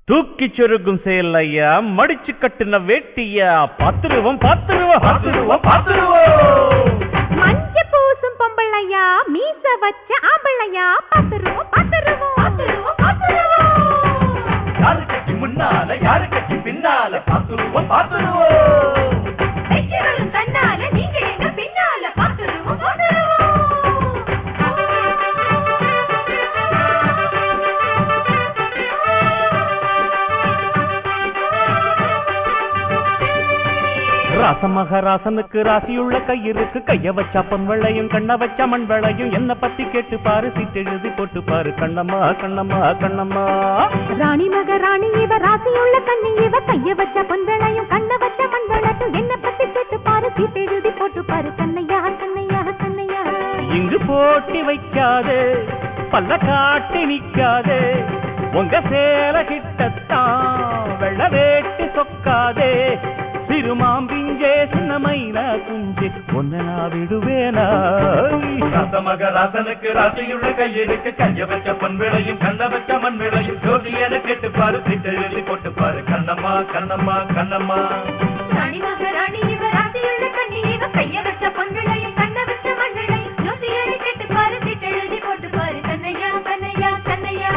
தூக்கி சொருகும் செயல் ஐயா, மடிச்சு கட்டுன வேட்டியா, பாத்துருவோம் பாத்துருவோம் பாத்துருவோம் பாத்துருவோம். மஞ்ச பூசும் பொம்பளையா, மீச வச்ச ஆம்பளையா, பாத்துருவோம் பாத்துருவோம் பாத்துருவோம் பாத்துருவோம். யாரு கட்சி முன்னால யாரு கட்சி பின்னால, பாத்துருவோம் பாத்துருவோம். வெற்றிகளும் தன்னால நீங்க எங்க பின்னால, பாத்துருவோம் பாத்துருவோம். ராசமகராசனுக்கு ராசியுள்ள கையிருக்கு, கைய வச்சா பொன் வெள்ளையும் கண்ண வச்சா மண் வெள்ளையும். என்ன பத்தி கேட்டு பாரு, சீட்டெழுதி போட்டு பாரு, கண்ணம்மா கண்ணம்மா கண்ணம்மா. ராணி மகராணி இவ, ராசியுள்ள கண்ணி இவ, கைய வச்ச பொன் வெள்ளையும் கண்ண வச்ச மண் வெள்ளையும். என்ன பத்தி கேட்டு பாரு, சீட்டெழுதி போட்டு பாரு, கண்ணையா கண்ணையா கண்ணையா. இங்கு போட்டி வைக்காதே, பல்ல காட்டி நிக்காதே, உங்க சேல கிட்டத்தான் வெள்ள வேட்டி சொக்காதே. சிறுமாம்பிஞ்சே சின்னமைனா குஞ்சே, ஒன்ன நான் விடுவேனா. ராசமகராசனுக்கு ராசியுள்ள கையிருக்கு, கைய வச்ச பொன் விளையும் கண்ண வச்ச மண் விளையும். ஜோதியன கேட்டு பாரு, சீட்டெழுதி போட்டு பாரு, கண்ணம்மா கண்ணம்மா கண்ணம்மா. ராணி மகராணி இவ, ராசியுள்ள கண்ணி இவ, கைய வச்ச பொன் வெள்ளையும் கண்ண வச்ச மண் வெள்ளையும். ஜோதியன கேட்டு பாரு, சீட்டெழுதி போட்டு பாரு, கண்ணையா கண்ணையா கண்ணையா.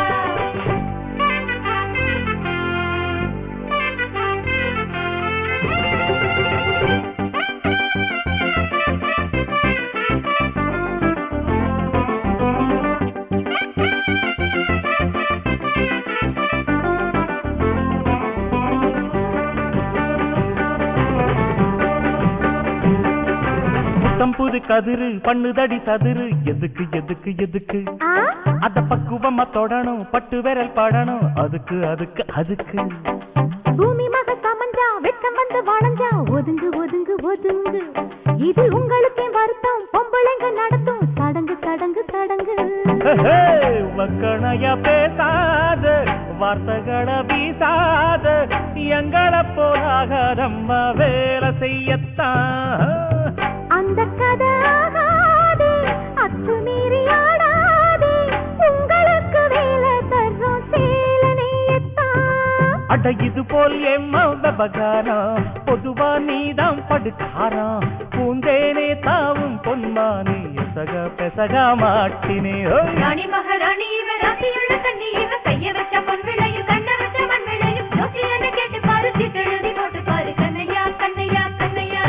புது கதிரு பண்ணுதடி சதுரு, எதுக்கு எதுக்கு எதுக்கு அத பக்குவமா தொடணும், பட்டு விரல் படணும், அதுக்கு அதுக்கு அதுக்கு. பூமி மக சமஞ்சா, வெட்கம் வந்து வளைஞ்சா, ஒதுங்கு ஒதுங்கு ஒதுங்கு. இது உங்களுக்கே வருத்தம், பொம்பளைங்க நடத்தும் சடங்கு சடங்கு சடங்கு. வக்கணைய பேசாத, வார்த்தைகளை வீசாத, எங்களை போலாகரம்ம வேலை செய்யத்தான். அந்த கதை ஆகாது, அத்துமீறி ஆடாது, உங்களுக்கு வேலை தர்றோம் சேல நெய்யத்தான். அட இது போல் எம்மா விவகாரம், பொதுவா நீதான் படுக்காரம். பூந்தேனே தாவும் பொன்மானே, எசக பெசக மாட்டினே. ராணி மகராணி இவ, ராசியுள்ள கண்ணி இவ, கைய வச்ச பொன் விளையும் கண்ண வச்ச மண் விளையும். ஜோசியனை கேட்டு பாரு, சீட்டெழுதி போட்டு பாரு, கண்ணையா கண்ணையா கண்ணையா.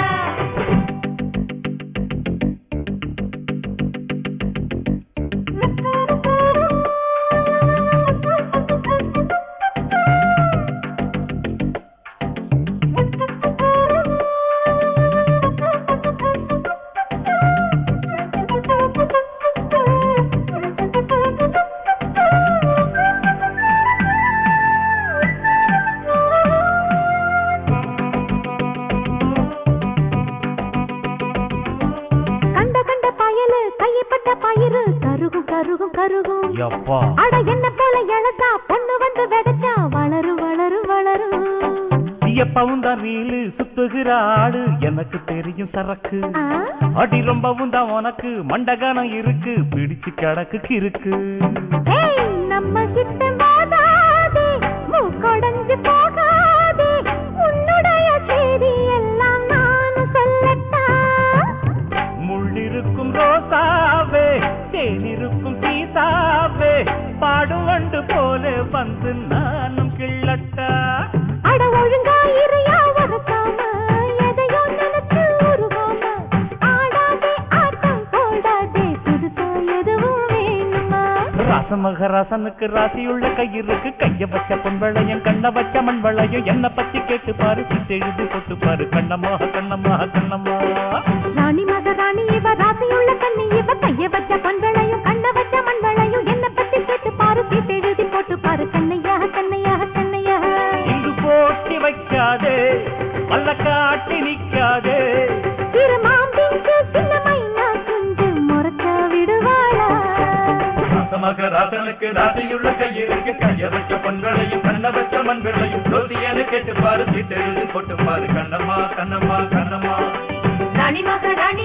அட என்ன போல எழத்தா பொண்ணு வந்து வெதச்சா, வளரும் வளரும் வளரும். எப்பவும் தான் ரீலு சுத்துகிற ஆடு, எனக்கு தெரியும் சரக்கு. அடி ரொம்பவும் தான் உனக்கு மண்டகானம் இருக்கு, பிடிச்சு கிடக்கு இருக்கு. நம்ம கிட்ட மோதாதே, மூக்கொடைஞ்சு போகாதே, உன்னுடைய செய்தி எல்லாம் நான் சொல்லட்டா. முள்ளிருக்கும் ரோசாவே, தேனிருக்கும் சீதாவே, பாடும் வண்டு போல வந்து நானும் கிள்ளட்டா. அட ஒழுங்கா இருயா வரத்தாம, எதையோ நினைச்சு உருவாம, ஆடாதே ஆட்டம் போடாதே, புதுசா எதுவும் வேணுமா. ராசமகராசனுக்கு ராசியுள்ள கையிருக்கு, கைய வச்ச பொன் வெள்ளையும் கண்ண வச்ச மண் வெள்ளையும். என்ன பத்தி கேட்டு பாரு, சீட்டெழுதி போட்டு பாரு, கண்ணம்மா கண்ணம்மா கண்ணம்மா. ராணி மகராணி இவ, ராசியுள்ள கண்ணி இவ, கைய வச்ச பொன் வெள்ளையும் கண்ண வச்ச மண் வெள்ளையும். என்ன பத்தி கேட்டு பாரு, சீட்டெழுதி போட்டு பாரு, கண்ணையா கண்ணையா கண்ணையா. இங்கு போட்டி வைக்காதே, பல்ல காட்டி நிக்காதே, திருமாம்பிங்கு சின்னமைனா குஞ்சு முறைக்க விடுவாளா. ராசமகராசனுக்கு ராசியுள்ள கையிருக்கு, கைய வச்ச பொன் விளையும் கண்ண வச்ச மண் விளையும். ஜோதியன கேட்டு பாரு, சீட்டெழுதி போட்டு பாரு, கண்ணம்மா கண்ணம்மா கண்ணம்மா. ராணி மகராணி